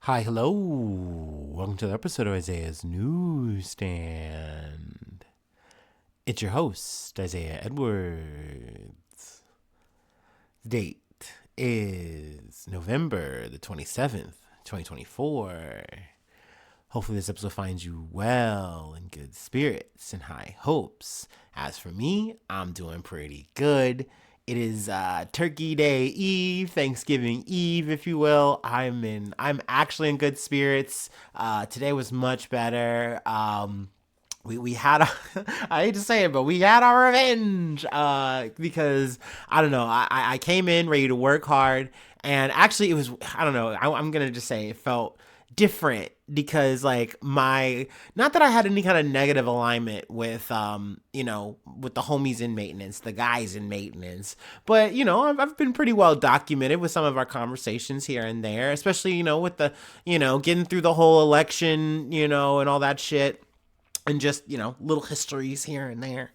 Hi, hello. Welcome to the episode of Isaiah's Newsstand. It's your host, Isaiah Edwards. The date is November the 27th, 2024. Hopefully this episode finds you well, in good spirits, and high hopes. As for me, I'm doing pretty good. It is Turkey Day Eve, Thanksgiving Eve, if you will. I'm actually in good spirits. Today was much better. We had I hate to say it, but we had our revenge. Because I don't know, I came in ready to work hard, and actually it was, I don't know, I'm gonna just say it felt different because like my, not that I had any kind of negative alignment with with the homies in maintenance, the guys in maintenance, but I've been pretty well documented with some of our conversations here and there, especially with the getting through the whole election, and all that shit, and just little histories here and there.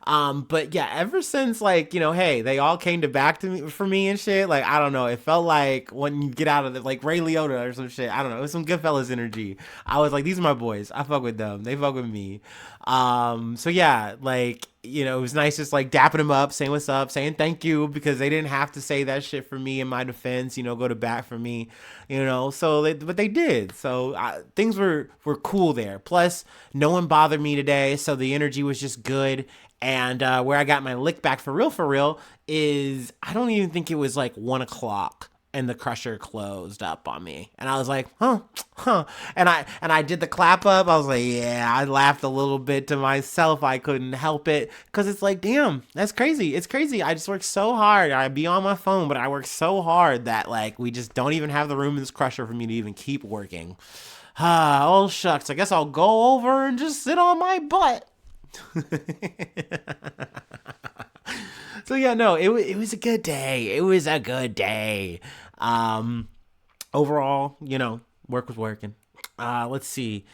But yeah, ever since like hey, they all came to back to me for me and shit. Like I don't know, it felt like when you get out of the like Ray Liotta or some shit. I don't know, it was some Goodfellas energy. I was like, these are my boys. I fuck with them. They fuck with me. So yeah, like it was nice just like dapping them up, saying what's up, saying thank you because they didn't have to say that shit for me in my defense. Go to bat for me. But they did. So things were cool there. Plus, no one bothered me today, so the energy was just good. And where I got my lick back for real, is I don't even think it was like 1 o'clock and the crusher closed up on me. And I was like, huh. And I did the clap up. I was like, yeah, I laughed a little bit to myself. I couldn't help it because it's like, damn, that's crazy. It's crazy. I just worked so hard. I'd be on my phone, but I worked so hard that like we just don't even have the room in this crusher for me to even keep working. Oh, shucks. I guess I'll go over and just sit on my butt. So yeah, no, it was a good day. It was a good day. Overall, work was working. Let's see.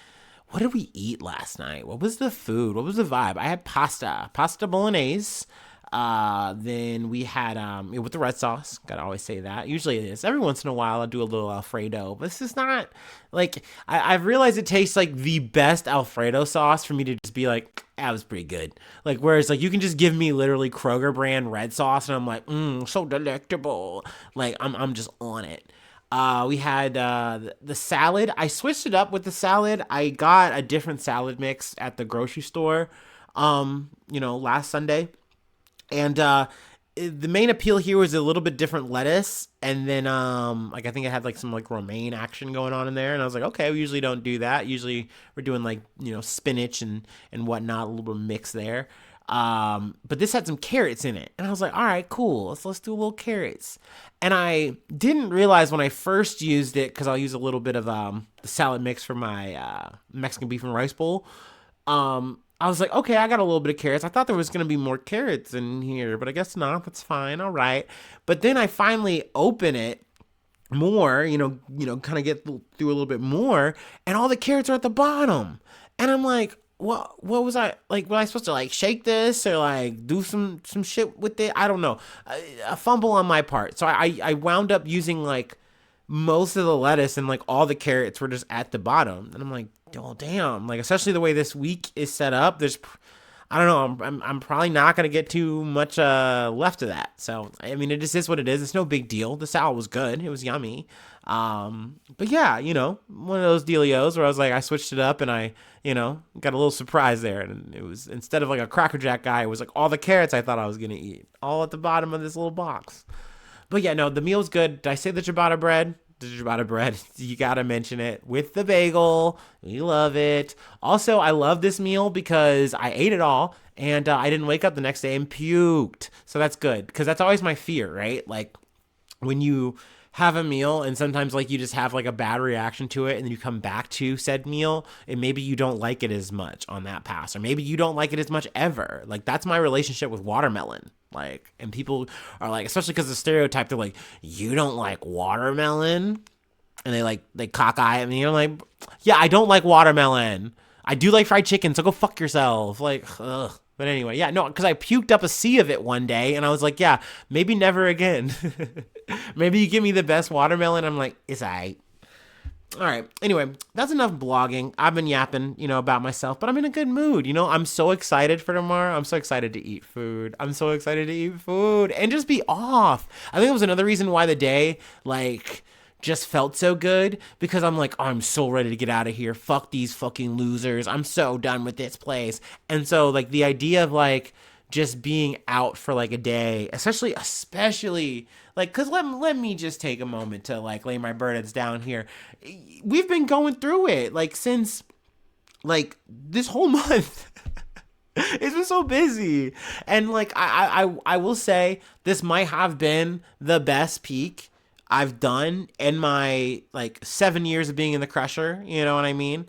What did we eat last night? What was the food? What was the vibe? I had pasta bolognese. Then we had with the red sauce. Gotta always say that. Usually it is. Every once in a while I do a little Alfredo, but this is not like I've realized it tastes like the best Alfredo sauce for me to just be like, that was pretty good. Like whereas like you can just give me literally Kroger brand red sauce and I'm like, so delectable. Like I'm just on it. We had the salad. I switched it up with the salad. I got a different salad mix at the grocery store last Sunday. And the main appeal here was a little bit different lettuce, and then like I think it had like some like romaine action going on in there, and I was like, okay, we usually don't do that. Usually we're doing like spinach and whatnot, a little bit of mix there. But this had some carrots in it, and I was like, all right, cool. Let's do a little carrots. And I didn't realize when I first used it, because I'll use a little bit of the salad mix for my Mexican beef and rice bowl. I was like, okay, I got a little bit of carrots. I thought there was going to be more carrots in here, but I guess not. That's fine. All right. But then I finally open it more, kind of get through a little bit more, and all the carrots are at the bottom. And I'm like, what was I like? Was I supposed to like shake this or like do some shit with it? I don't know. A fumble on my part. So I wound up using like most of the lettuce and like all the carrots were just at the bottom. And I'm like, oh damn, like especially the way this week is set up, there's I don't know, I'm probably not gonna get too much left of that. So I mean it just is what it is. It's no big deal. The salad was good, it was yummy. But yeah, one of those dealios where I was like, I switched it up and I got a little surprise there, and it was, instead of like a Cracker Jack guy, it was like all the carrots I thought I was gonna eat all at the bottom of this little box. But yeah, no, the meal was good. Did I say the ciabatta bread? The ciabatta bread, you gotta mention it with the bagel. We love it. Also, I love this meal because I ate it all and I didn't wake up the next day and puked. So that's good, because that's always my fear, right? Like when you have a meal and sometimes like you just have like a bad reaction to it and then you come back to said meal and maybe you don't like it as much on that pass, or maybe you don't like it as much ever. Like that's my relationship with watermelon. Like, and people are like, especially because the stereotype, they're like, you don't like watermelon, and they cockeye at me. I'm like, yeah, I don't like watermelon. I do like fried chicken, so go fuck yourself. Like, ugh. But anyway, yeah, no, because I puked up a sea of it one day, and I was like, yeah, maybe never again. Maybe you give me the best watermelon, I'm like, it's alright. All right. Anyway, that's enough blogging. I've been yapping, about myself, but I'm in a good mood. I'm so excited for tomorrow. I'm so excited to eat food. I'm so excited to eat food and just be off. I think it was another reason why the day, just felt so good because I'm like, oh, I'm so ready to get out of here. Fuck these fucking losers. I'm so done with this place. And so, the idea of, just being out for a day, especially because let me just take a moment to lay my burdens down here. We've been going through it since this whole month. It's been so busy, and I will say this might have been the best peak I've done in my 7 years of being in the Crusher. You know what I mean?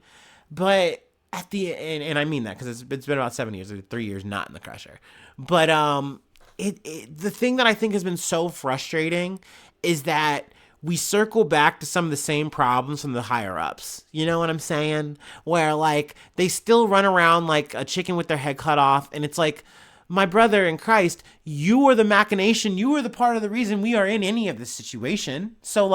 But at the end, and I mean that because it's been about 7 years, 3 years not in the Crusher. But the thing that I think has been so frustrating is that we circle back to some of the same problems from the higher ups. You know what I'm saying? Where they still run around like a chicken with their head cut off, and it's like, my brother in Christ, you are the machination. You are the part of the reason we are in any of this situation. So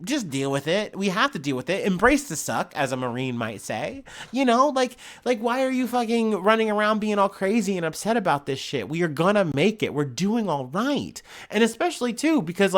just deal with it. We have to deal with it. Embrace the suck, as a Marine might say. Why are you fucking running around being all crazy and upset about this shit? We are gonna make it. We're doing all right. And especially too, because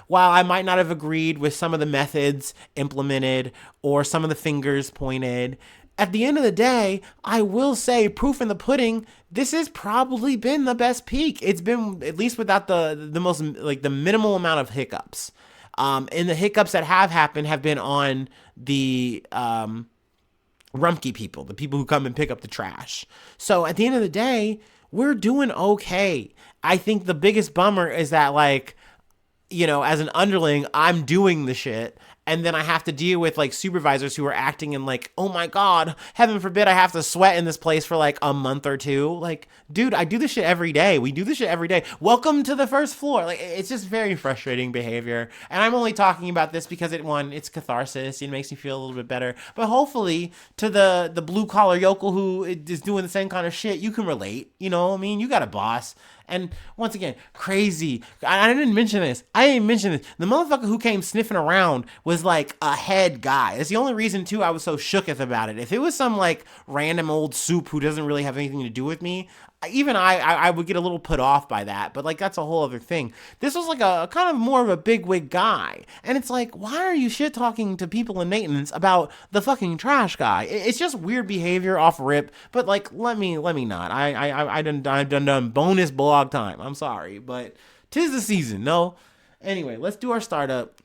while I might not have agreed with some of the methods implemented or some of the fingers pointed, at the end of the day, I will say, proof in the pudding, this has probably been the best peak. It's been, at least without the most, the minimal amount of hiccups. And the hiccups that have happened have been on the Rumpke people, the people who come and pick up the trash. So at the end of the day, we're doing okay. I think the biggest bummer is that as an underling, I'm doing the shit. And then I have to deal with supervisors who are acting in oh my God, heaven forbid I have to sweat in this place for a month or two. Dude, I do this shit every day. We do this shit every day. Welcome to the first floor. It's just very frustrating behavior. And I'm only talking about this because it's catharsis. It makes me feel a little bit better. But hopefully to the blue collar yokel who is doing the same kind of shit, you can relate. You know what I mean? You got a boss. And once again, crazy. I didn't mention this. The motherfucker who came sniffing around was a head guy. It's the only reason too I was so shooketh about it. If it was some random old soup who doesn't really have anything to do with me, even I would get a little put off by that. But that's a whole other thing. This was a kind of more of a bigwig guy, and it's why are you shit talking to people in maintenance about the fucking trash guy? It's just weird behavior off rip. But let me not. I've done bonus blog time. I'm sorry, but 'tis the season. No. Anyway, let's do our startup.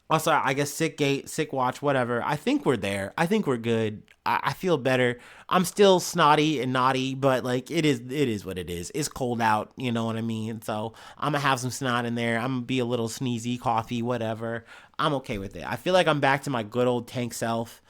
Also, I guess sick gate, sick watch, whatever. I think we're there. I think we're good. I feel better. I'm still snotty and naughty, but it is what it is. It's cold out, you know what I mean? So I'm gonna have some snot in there. I'm gonna be a little sneezy, coughy, whatever. I'm okay with it. I feel like I'm back to my good old tank self.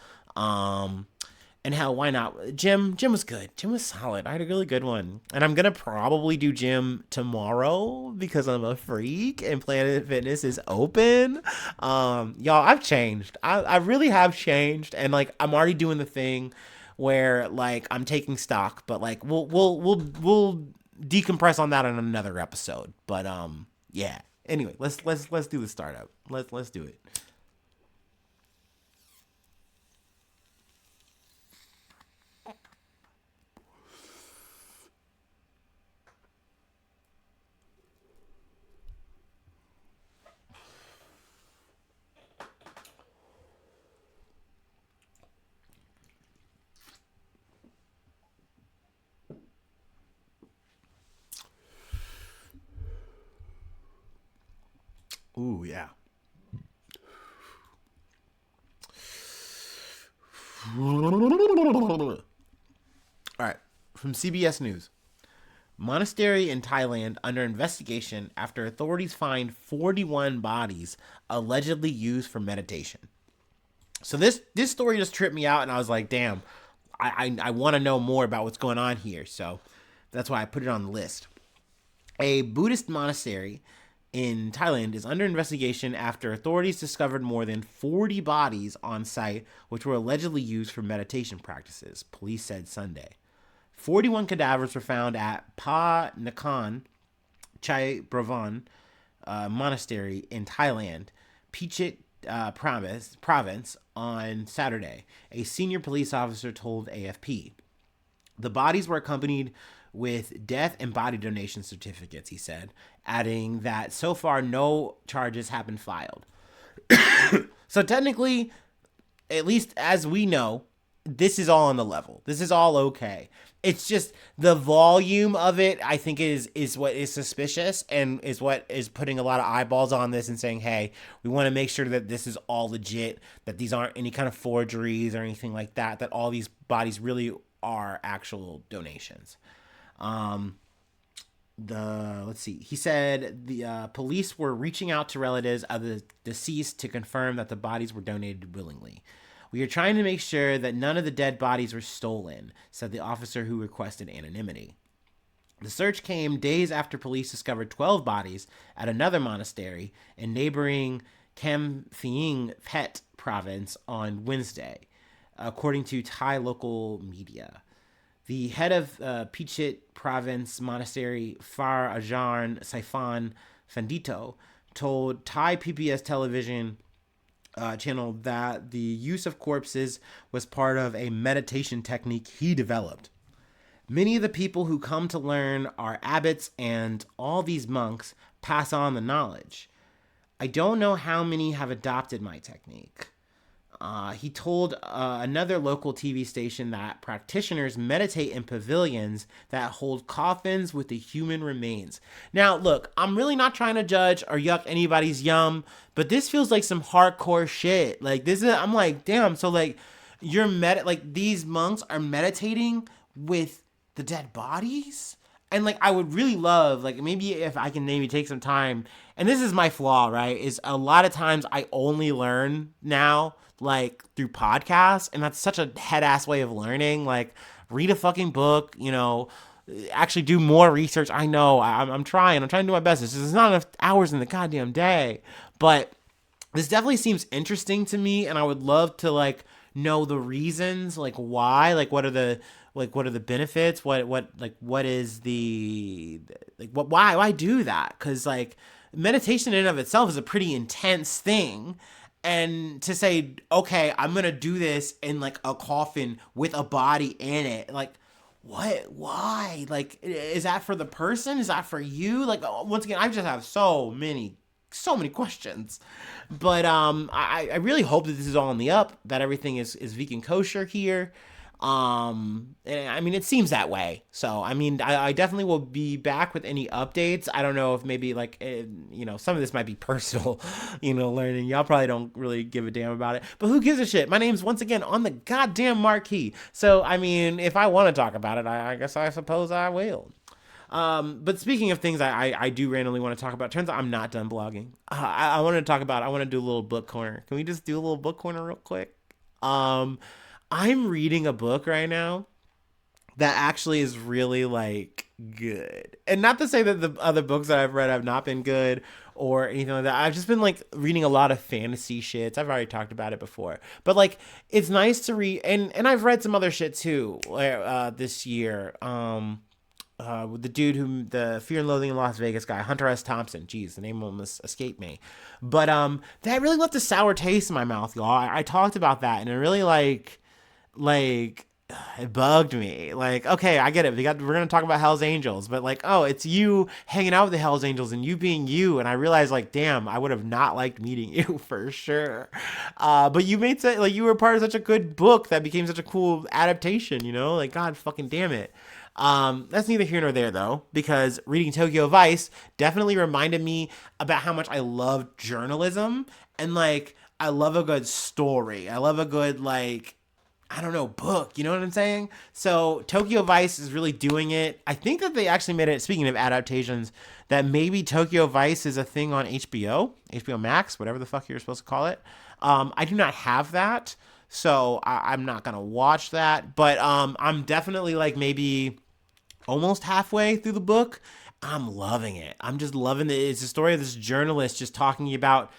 And hell, why not? Gym was good. Gym was solid. I had a really good one. And I'm going to probably do gym tomorrow because I'm a freak and Planet Fitness is open. Y'all, I've changed. I really have changed. And I'm already doing the thing where I'm taking stock, but we'll decompress on that in another episode. But yeah. Anyway, let's do the startup. Let's do it. Ooh, yeah. All right. From CBS News. Monastery in Thailand under investigation after authorities find 41 bodies allegedly used for meditation. So this story just tripped me out, and I was like, damn, I want to know more about what's going on here. So that's why I put it on the list. A Buddhist monastery in Thailand is under investigation after authorities discovered more than 40 bodies on site which were allegedly used for meditation practices, police said Sunday. 41 cadavers were found at Pa Nakhon Chai Pravan Monastery in Thailand, Pichit province on Saturday, a senior police officer told AFP. The bodies were accompanied with death and body donation certificates, he said, adding that so far no charges have been filed. So technically, at least as we know, this is all on the level. This is all okay. It's just the volume of it, I think, is what is suspicious and is what is putting a lot of eyeballs on this and saying, hey, we want to make sure that this is all legit, that these aren't any kind of forgeries or anything like that, that all these bodies really are actual donations. Let's see. He said the police were reaching out to relatives of the deceased to confirm that the bodies were donated willingly. We are trying to make sure that none of the dead bodies were stolen, said the officer who requested anonymity. The search came days after police discovered 12 bodies at another monastery in neighboring Kamphaeng Phet province on Wednesday, according to Thai local media. The head of Pichit province monastery, Far Ajarn Saifan Fandito, told Thai PBS television channel that the use of corpses was part of a meditation technique he developed. Many of the people who come to learn are abbots, and all these monks pass on the knowledge. I don't know how many have adopted my technique. He told another local TV station that practitioners meditate in pavilions that hold coffins with the human remains. Now, look, I'm really not trying to judge or yuck anybody's yum, but this feels like some hardcore shit. Like I'm like, damn. So like, these monks are meditating with the dead bodies, and like, I would really love, like, maybe if I can maybe take some time. And this is my flaw, right? Is a lot of times I only learn now like through podcasts, and that's such a head ass way of learning. Like, read a fucking book, actually do more research. I know I'm trying to do my best. There's not enough hours in the goddamn day, but this definitely seems interesting to me, and I would love to like know the reasons, like why, like what are the benefits, why do that? Because like, meditation in and of itself is a pretty intense thing. And to say, okay, I'm going to do this in like a coffin with a body in it. Like, what? Why? Like, is that for the person? Is that for you? Like, once again, I just have so many questions. But I really hope that this is all on the up, that everything is vegan kosher here. And I mean, it seems that way. So, I mean, I definitely will be back with any updates. I don't know if maybe like, some of this might be personal, learning. Y'all probably don't really give a damn about it, but who gives a shit? My name's once again on the goddamn marquee. So, I mean, if I want to talk about it, I suppose I will. But speaking of things I do randomly want to talk about, turns out I'm not done blogging. I want to do a little book corner. Can we just do a little book corner real quick? I'm reading a book right now that actually is really like good. And not to say that the other books that I've read have not been good or anything like that. I've just been like reading a lot of fantasy shits. I've already talked about it before. But like, it's nice to read, and I've read some other shit too this year. With the dude the Fear and Loathing in Las Vegas guy, Hunter S. Thompson. Jeez, the name almost escaped me. But that really left a sour taste in my mouth, y'all. I talked about that, and it really like it bugged me. Like, okay, I get it. We're gonna talk about Hell's Angels, but like, oh, it's you hanging out with the Hell's Angels and you being you, and I realized like, damn, I would have not liked meeting you for sure. But you you were part of such a good book that became such a cool adaptation. Like, God fucking damn it. That's neither here nor there though, because reading Tokyo Vice definitely reminded me about how much I love journalism, and like, I love a good story. I love a good book. You know what I'm saying? So Tokyo Vice is really doing it. I think that they actually made it, speaking of adaptations, that maybe Tokyo Vice is a thing on HBO Max, whatever the fuck you're supposed to call it. I do not have that, so I'm not going to watch that, but I'm definitely like maybe almost halfway through the book. I'm loving it. I'm just loving it. It's the story of this journalist just talking about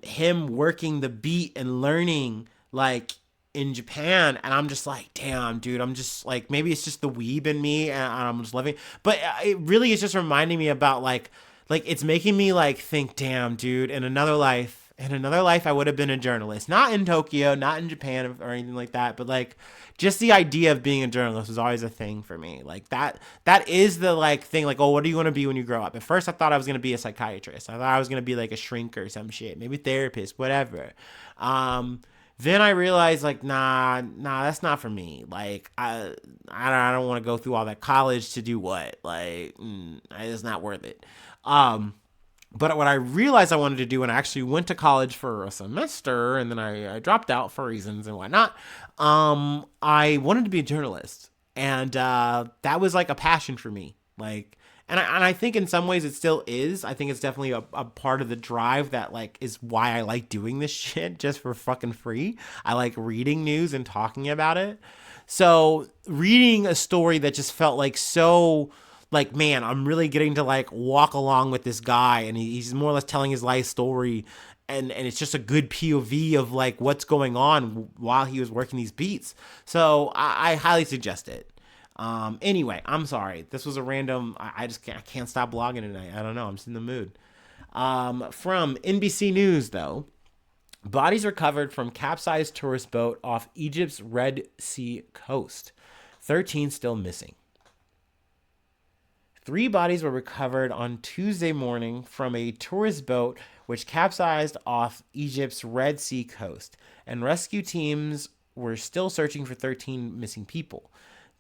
him working the beat and learning like in Japan, and I'm just like, damn, dude, I'm just like, maybe it's just the weeb in me, and I'm just loving it. But it really is just reminding me about like it's making me like think, damn, dude, in another life In another life, I would have been a journalist. Not in Tokyo, not in Japan or anything like that, but like just the idea of being a journalist was always a thing for me. Like that is the like thing like, oh, what do you want to be when you grow up? At first I thought I was going to be a psychiatrist. I thought I was going to be like a shrink or some shit, maybe therapist, whatever. Um then I realized like nah, that's not for me. Like I don't want to go through all that college to do what? Like it's not worth it. Um but what I realized I wanted to do, and I actually went to college for a semester, and then I dropped out for reasons and whatnot. I wanted to be a journalist, and that was like a passion for me. Like, and I think in some ways it still is. I think it's definitely a part of the drive that like is why I like doing this shit just for fucking free. I like reading news and talking about it. So reading a story that just felt like so like, man, I'm really getting to like walk along with this guy, and he's more or less telling his life story, and it's just a good POV of like what's going on while he was working these beats. So I highly suggest it. Anyway, I'm sorry. This was a random. I can't stop blogging tonight. I don't know. I'm just in the mood. From NBC News though, bodies recovered from capsized tourist boat off Egypt's Red Sea coast. 13 still missing. 3 bodies were recovered on Tuesday morning from a tourist boat which capsized off Egypt's Red Sea coast, and rescue teams were still searching for 13 missing people.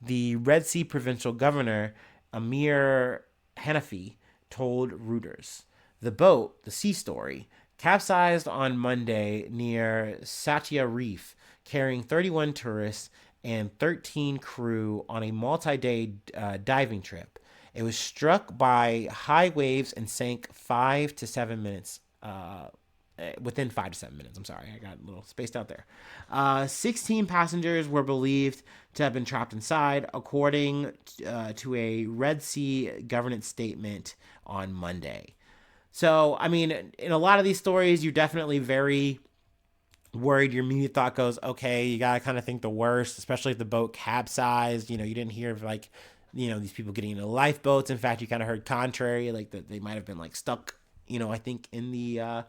The Red Sea provincial governor, Amir Hanafi, told Reuters. The boat, the Sea Story, capsized on Monday near Satya Reef, carrying 31 tourists and 13 crew on a multi-day diving trip. It was struck by high waves and sank 5 to 7 minutes. Within 5 to 7 minutes. I'm sorry, I got a little spaced out there. 16 passengers were believed to have been trapped inside, according to a Red Sea governance statement on Monday. So, I mean, in a lot of these stories, you're definitely very worried. Your immediate thought goes, okay, you gotta kind of think the worst, especially if the boat capsized. You know, you didn't hear of like, you know, these people getting into lifeboats. In fact, you kind of heard contrary, like that they might have been like stuck, you know, I think in the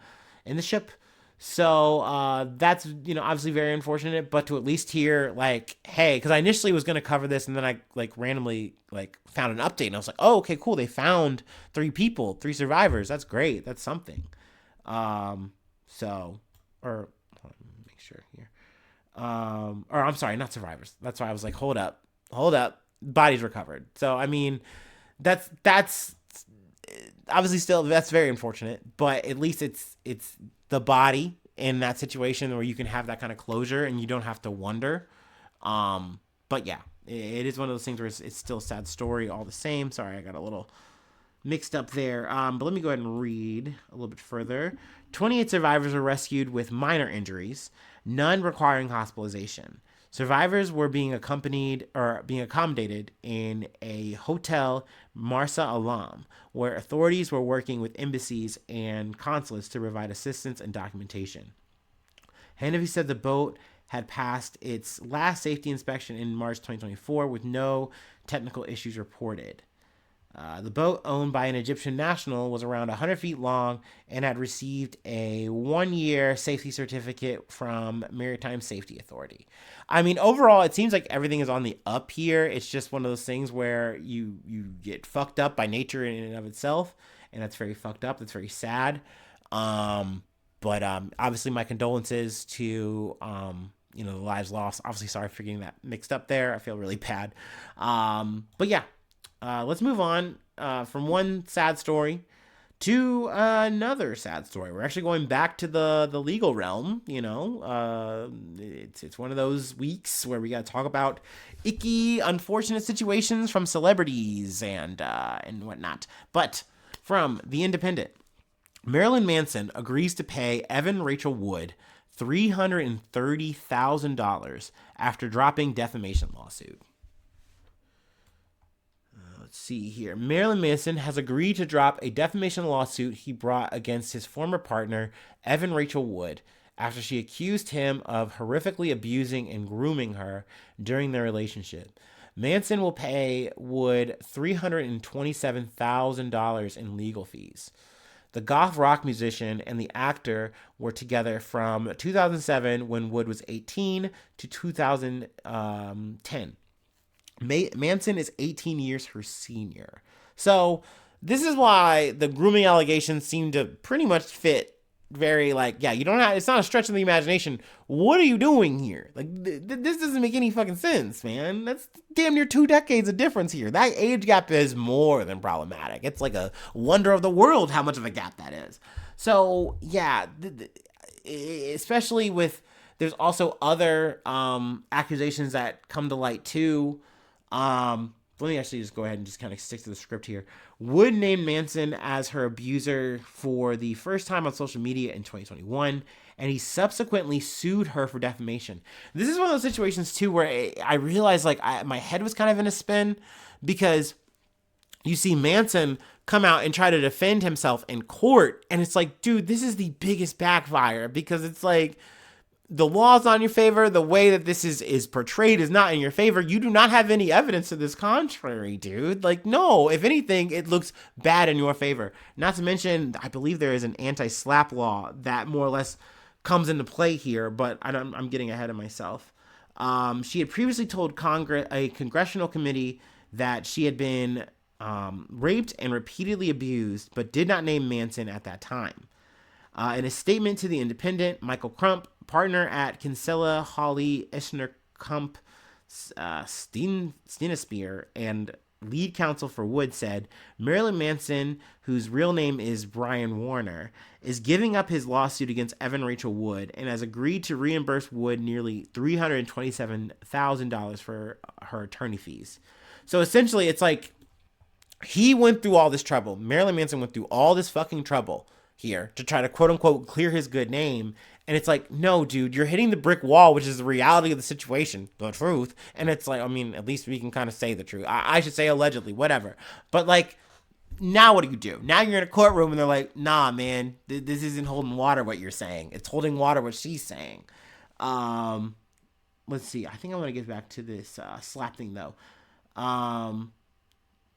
ship. So that's, you know, obviously very unfortunate, but to at least hear like, hey, because I initially was going to cover this and then I like randomly like found an update and I was like, oh, okay, cool, they found 3 people, 3 survivors. That's great, that's something. So or hold on, make sure here, or I'm sorry, not survivors. That's why I was like, hold up, bodies recovered. So I mean, that's obviously still, that's very unfortunate, but at least it's the body in that situation where you can have that kind of closure and you don't have to wonder. But yeah, it is one of those things where it's still a sad story all the same. Sorry, I got a little mixed up there. But let me go ahead and read a little bit further. 28 survivors were rescued with minor injuries, none requiring hospitalization. Survivors were being accommodated in a hotel, Marsa Alam, where authorities were working with embassies and consulates to provide assistance and documentation. Hanafi said the boat had passed its last safety inspection in March 2024 with no technical issues reported. The boat, owned by an Egyptian national, was around 100 feet long and had received a 1-year safety certificate from Maritime Safety Authority. I mean, overall, it seems like everything is on the up here. It's just one of those things where you get fucked up by nature in and of itself, and that's very fucked up. That's very sad. But obviously, my condolences to you know, the lives lost. Obviously, sorry for getting that mixed up there. I feel really bad. But yeah. Let's move on from one sad story to another sad story. We're actually going back to the legal realm. You know, it's one of those weeks where we got to talk about icky, unfortunate situations from celebrities and whatnot. But from The Independent, Marilyn Manson agrees to pay Evan Rachel Wood $330,000 after dropping defamation lawsuit. Let's see here. Marilyn Manson has agreed to drop a defamation lawsuit he brought against his former partner, Evan Rachel Wood, after she accused him of horrifically abusing and grooming her during their relationship. Manson will pay Wood $327,000 in legal fees. The goth rock musician and the actor were together from 2007, when Wood was 18, to 2010. Manson is 18 years her senior. So this is why the grooming allegations seem to pretty much fit. Very, like, yeah, you don't have, it's not a stretch of the imagination. What are you doing here? Like, this doesn't make any fucking sense, man. That's damn near 2 decades of difference here. That age gap is more than problematic. It's like a wonder of the world how much of a gap that is. So yeah, especially with, there's also other accusations that come to light too. Let me actually just go ahead and just kind of stick to the script here. Wood named Manson as her abuser for the first time on social media in 2021, and he subsequently sued her for defamation. This is one of those situations too where I realized, like, my head was kind of in a spin, because you see Manson come out and try to defend himself in court, and it's like, dude, this is the biggest backfire, because it's like, the law's not in your favor. The way that this is portrayed is not in your favor. You do not have any evidence to this contrary, dude. Like, no, if anything, it looks bad in your favor. Not to mention, I believe there is an anti-slap law that more or less comes into play here, but I'm getting ahead of myself. She had previously told a congressional committee that she had been raped and repeatedly abused, but did not name Manson at that time. In a statement to The Independent, Michael Crump, partner at Kinsella Hawley Eschner Kump Steenespear, and lead counsel for Wood, said Marilyn Manson, whose real name is Brian Warner, is giving up his lawsuit against Evan Rachel Wood and has agreed to reimburse Wood nearly $327,000 for her attorney fees. So essentially, it's like, he went through all this trouble. Marilyn Manson went through all this fucking trouble here to try to quote unquote clear his good name. And it's like, no, dude, you're hitting the brick wall, which is the reality of the situation, the truth. And it's like, I mean, at least we can kind of say the truth. I should say allegedly, whatever. But like, now what do you do? Now you're in a courtroom and they're like, nah, man, this isn't holding water what you're saying. It's holding water what she's saying. Let's see. I think I want to get back to this slap thing though.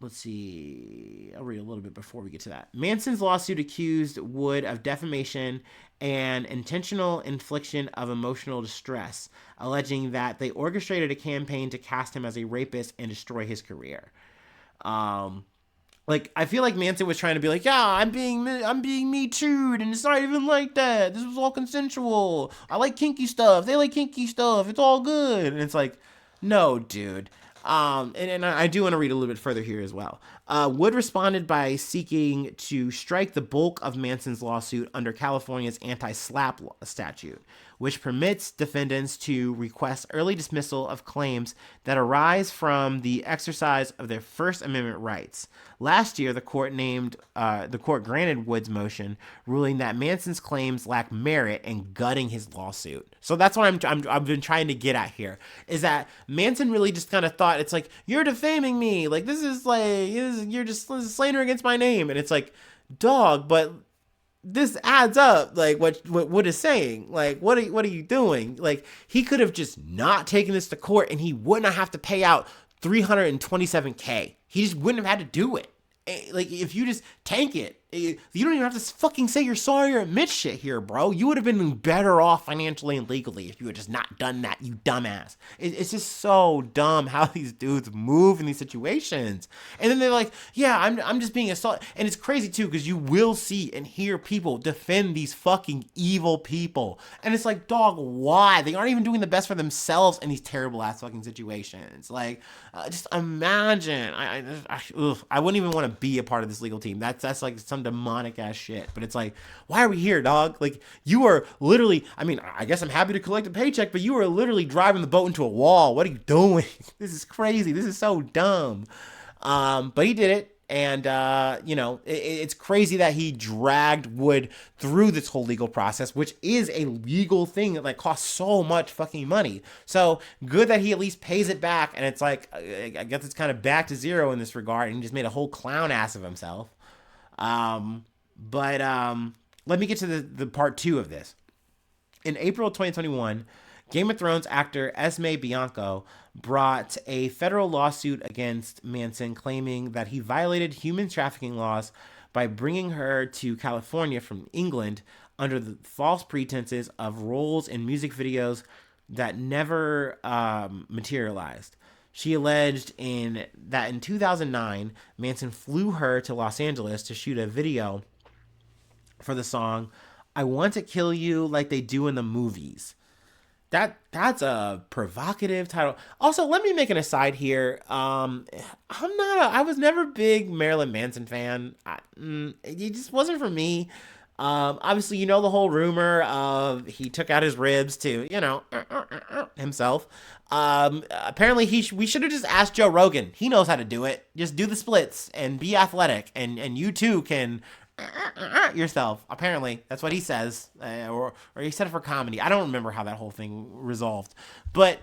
Let's see. I'll read a little bit before we get to that. Manson's lawsuit accused Wood of defamation and intentional infliction of emotional distress, alleging that they orchestrated a campaign to cast him as a rapist and destroy his career. Like, I feel like Manson was trying to be like, yeah, I'm being me too'd, and it's not even like that. This was all consensual. I like kinky stuff. They like kinky stuff. It's all good. And it's like, no, dude. And I do want to read a little bit further here as well. Wood responded by seeking to strike the bulk of Manson's lawsuit under California's anti-SLAPP statute, which permits defendants to request early dismissal of claims that arise from the exercise of their First Amendment rights. Last year, the court granted Wood's motion, ruling that Manson's claims lack merit and gutting his lawsuit. So that's what I've been trying to get at here, is that Manson really just kind of thought, it's like, you're defaming me, like this is you're just slander against my name, and it's like, dog, but this adds up, like what Wood is saying. Like, what are you doing? Like, he could have just not taken this to court and he wouldn't have to pay out $327K. He just wouldn't have had to do it. Like, if you just tank it, you don't even have to fucking say you're sorry or admit shit here, bro. You would have been better off financially and legally if you had just not done that, you dumbass. It's just so dumb how these dudes move in these situations. And then they're like, yeah, I'm just being assaulted. And it's crazy too, because you will see and hear people defend these fucking evil people. And it's like, dog, why? They aren't even doing the best for themselves in these terrible ass fucking situations. Like, just imagine. I wouldn't even want to be a part of this legal team. That's like some demonic ass shit. But it's like, why are we here, dog? Like, you are literally, I mean, I guess I'm happy to collect a paycheck, but you are literally driving the boat into a wall. What are you doing? This is crazy. This is so dumb. But he did it. And, it's crazy that he dragged Wood through this whole legal process, which is a legal thing that, like, costs so much fucking money. So good that he at least pays it back. And it's like, I guess it's kind of back to zero in this regard. And he just made a whole clown ass of himself. But let me get to the part 2 of this. In April 2021, Game of Thrones actor Esme Bianco brought a federal lawsuit against Manson, claiming that he violated human trafficking laws by bringing her to California from England under the false pretenses of roles in music videos that never materialized. She alleged in 2009, Manson flew her to Los Angeles to shoot a video for the song "I Want to Kill You Like They Do in the Movies." That's a provocative title. Also, let me make an aside here. I was never a big Marilyn Manson fan. It just wasn't for me. Obviously, you know the whole rumor of he took out his ribs to, himself. Apparently, we should have just asked Joe Rogan. He knows how to do it. Just do the splits and be athletic, and you too can yourself. Apparently, that's what he says, or he said it for comedy. I don't remember how that whole thing resolved, but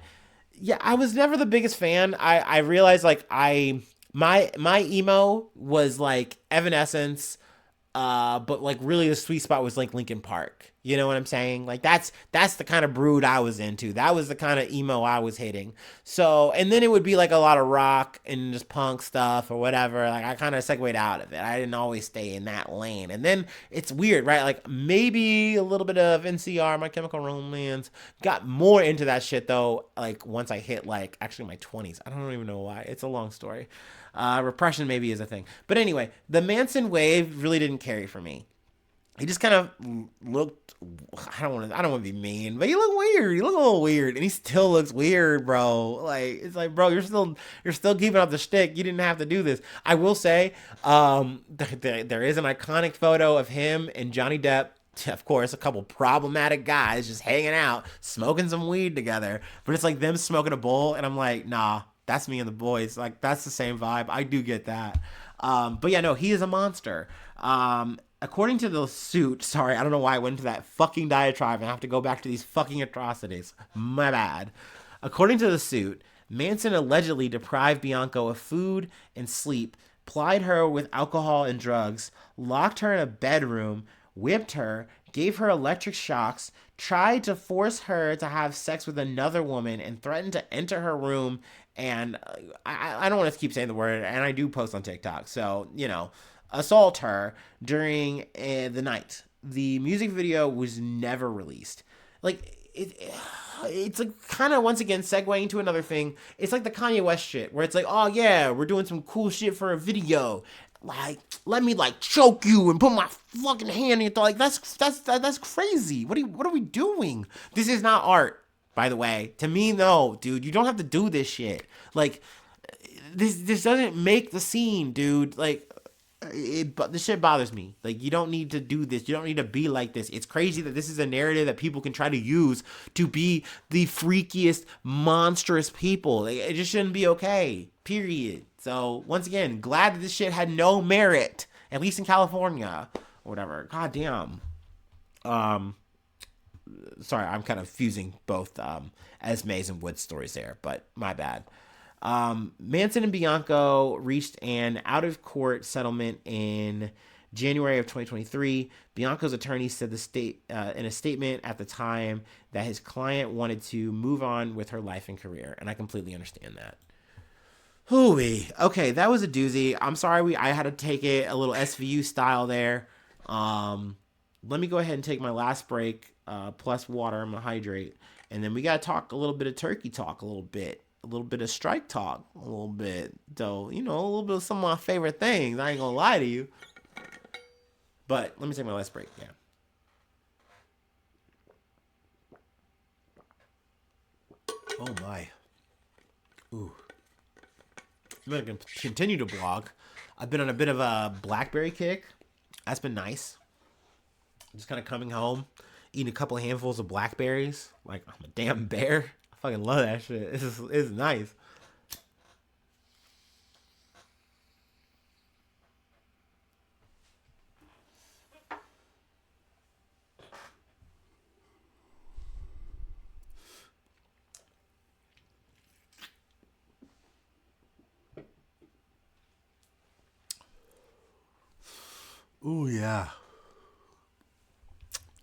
yeah, I was never the biggest fan. I realized like my emo was like Evanescence, but like really the sweet spot was like Linkin Park. You know what I'm saying? Like that's the kind of brood I was into. That was the kind of emo I was hitting. So, and then it would be like a lot of rock and just punk stuff or whatever. Like I kind of segued out of it. I didn't always stay in that lane. And then it's weird, right? Like maybe a little bit of NCR, My Chemical Romance. Got more into that shit though. Like once I hit like actually my 20s. I don't even know why. It's a long story. Repression maybe is a thing. But anyway, the Manson wave really didn't carry for me. He just kind of looked. I don't want to be mean, but he looked weird. He looked a little weird, and he still looks weird, bro. Like it's like, bro, you're still keeping up the shtick. You didn't have to do this. I will say, there is an iconic photo of him and Johnny Depp. Of course, a couple problematic guys just hanging out, smoking some weed together. But it's like them smoking a bowl, and I'm like, nah, that's me and the boys. Like that's the same vibe. I do get that. But yeah, no, he is a monster. According to the suit, sorry, I don't know why I went into that fucking diatribe and I have to go back to these fucking atrocities. My bad. According to the suit, Manson allegedly deprived Bianca of food and sleep, plied her with alcohol and drugs, locked her in a bedroom, whipped her, gave her electric shocks, tried to force her to have sex with another woman, and threatened to enter her room. And I don't want to keep saying the word, and I do post on TikTok, so, assault her during the night. The music video was never released. Like, it's like kind of once again segueing to another thing. It's like the Kanye West shit, where it's like, oh yeah, we're doing some cool shit for a video. Like, let me like choke you and put my fucking hand in your throat. Like, that's crazy. What are we doing? This is not art, by the way. To me, no, dude. You don't have to do this shit. Like, this doesn't make the scene, dude. Like, but this shit bothers me. Like, you don't need to do this. You don't need to be like this. It's crazy that this is a narrative that people can try to use to be the freakiest, monstrous people. Like, it just shouldn't be okay. Period. So, once again, glad that this shit had no merit, at least in California or whatever. God damn. Sorry, I'm kind of fusing both Esme's and Wood's stories there, but my bad. Manson and Bianco reached an out-of-court settlement in January of 2023. Bianco's attorney said in a statement at the time that his client wanted to move on with her life and career, and I completely understand that. Hooey. Okay, that was a doozy. I'm sorry I had to take it a little SVU style there. Let me go ahead and take my last break, plus water. I'm going to hydrate. And then we got to talk a little bit of turkey talk a little bit. A little bit of strike talk a little bit. So, a little bit of some of my favorite things. I ain't going to lie to you. But let me take my last break. Yeah. Oh, my. Ooh. I'm going to continue to blog. I've been on a bit of a blackberry kick. That's been nice. Just kind of coming home, eating a couple of handfuls of blackberries. Like, I'm a damn bear. I fucking love that shit. It's nice. Ooh, yeah.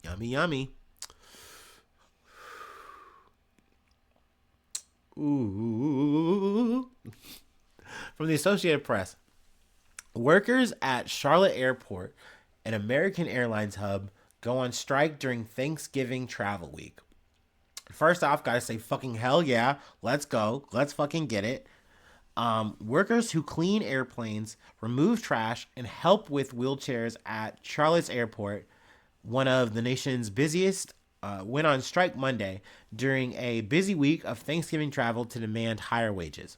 Yummy, yummy. Ooh. From the Associated Press. Workers at Charlotte Airport, an American Airlines hub, go on strike during Thanksgiving travel week. First off, gotta say fucking hell yeah. Let's go. Let's fucking get it. Workers who clean airplanes, remove trash, and help with wheelchairs at Charlotte's Airport, one of the nation's busiest, went on strike Monday during a busy week of Thanksgiving travel to demand higher wages.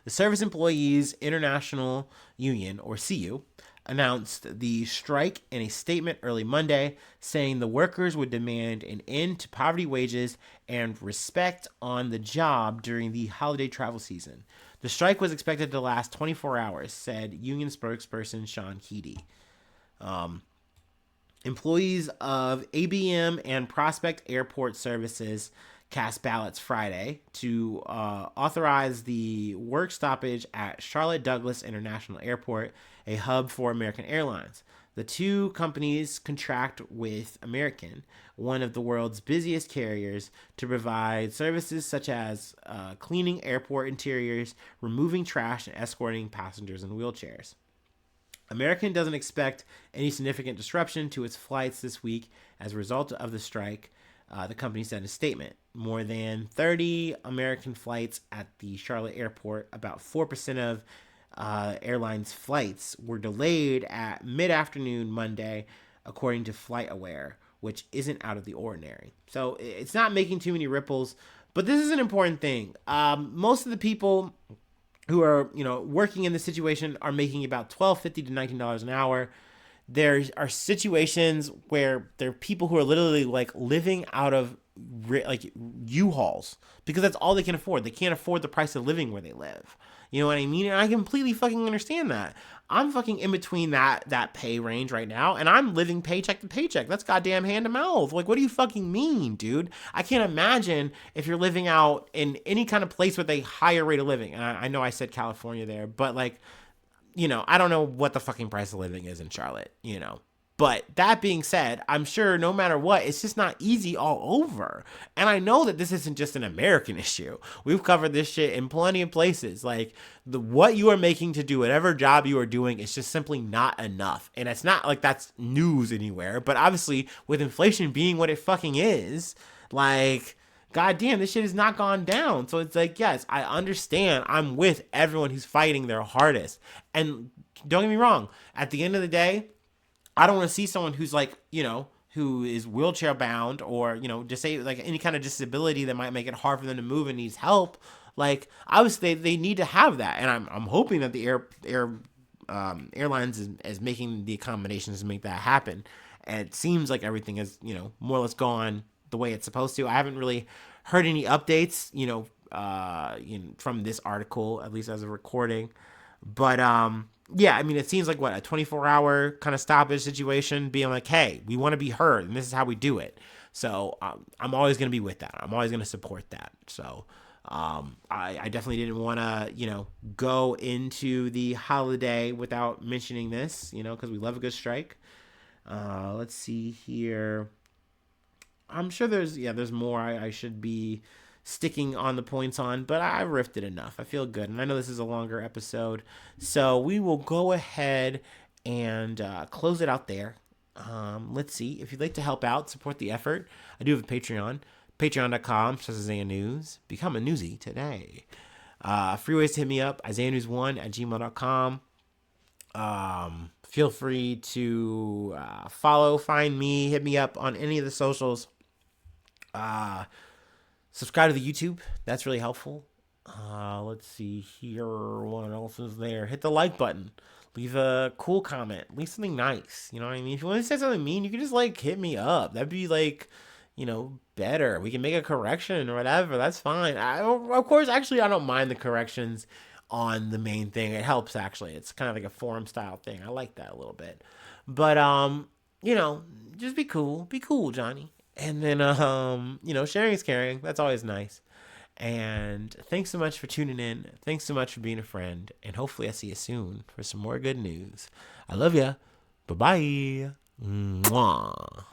The Service Employees International Union, or CU, announced the strike in a statement early Monday, saying the workers would demand an end to poverty wages and respect on the job during the holiday travel season. The strike was expected to last 24 hours, said union spokesperson Sean Keedy. Employees of ABM and Prospect Airport Services cast ballots Friday to authorize the work stoppage at Charlotte Douglas International Airport, a hub for American Airlines. The two companies contract with American, one of the world's busiest carriers, to provide services such as cleaning airport interiors, removing trash, and escorting passengers in wheelchairs. American doesn't expect any significant disruption to its flights this week as a result of the strike, the company said in a statement. More than 30 American flights at the Charlotte airport, about 4% of airlines' flights, were delayed at mid-afternoon Monday, according to FlightAware, which isn't out of the ordinary. So it's not making too many ripples, but this is an important thing. Most of the people who are, working in this situation are making about $12.50 to $19 an hour. There are situations where there are people who are literally like living out of like U-Hauls because that's all they can afford. They can't afford the price of living where they live. You know what I mean? And I completely fucking understand that. I'm fucking in between that pay range right now, and I'm living paycheck to paycheck. That's goddamn hand to mouth. Like, what do you fucking mean, dude? I can't imagine if you're living out in any kind of place with a higher rate of living. And I know I said California there, but like, I don't know what the fucking price of living is in Charlotte, But that being said, I'm sure no matter what, it's just not easy all over. And I know that this isn't just an American issue. We've covered this shit in plenty of places. Like, what you are making to do whatever job you are doing is just simply not enough. And it's not like that's news anywhere. But obviously, with inflation being what it fucking is, like, goddamn, this shit has not gone down. So it's like, yes, I understand. I'm with everyone who's fighting their hardest. And don't get me wrong. At the end of the day, I don't want to see someone who's like, who is wheelchair bound or, just say like any kind of disability that might make it hard for them to move and needs help. Like, obviously they need to have that. And I'm hoping that the airlines is making the accommodations to make that happen. And it seems like everything is, more or less gone the way it's supposed to. I haven't really heard any updates, from this article, at least as a recording. But, yeah, I mean, it seems like a 24-hour kind of stoppage situation, being like, hey, we want to be heard, and this is how we do it. So I'm always going to be with that. I'm always going to support that. So I definitely didn't want to, go into the holiday without mentioning this, because we love a good strike. Let's see here. I'm sure there's more I should be sticking on the points on, but I riffed it enough. I feel good, and I know this is a longer episode, so we will go ahead and close it out there. Let's see. If you'd like to help out, support the effort, I do have a Patreon, patreon.com/IsaiahNews. Become a newsie today. Free ways to hit me up, IsaiahNews1@gmail.com. Feel free to follow, find me, hit me up on any of the socials. Subscribe to the YouTube. That's really helpful. Let's see here. What else is there? Hit the like button. Leave a cool comment. Leave something nice. You know what I mean? If you want to say something mean, you can just hit me up. That'd be better. We can make a correction or whatever. That's fine. Of course, actually, I don't mind the corrections on the main thing. It helps, actually. It's kind of like a forum style thing. I like that a little bit. But, just be cool. Be cool, Johnny. And then, sharing is caring. That's always nice. And thanks so much for tuning in. Thanks so much for being a friend. And hopefully I see you soon for some more good news. I love ya. Bye-bye. Mwah.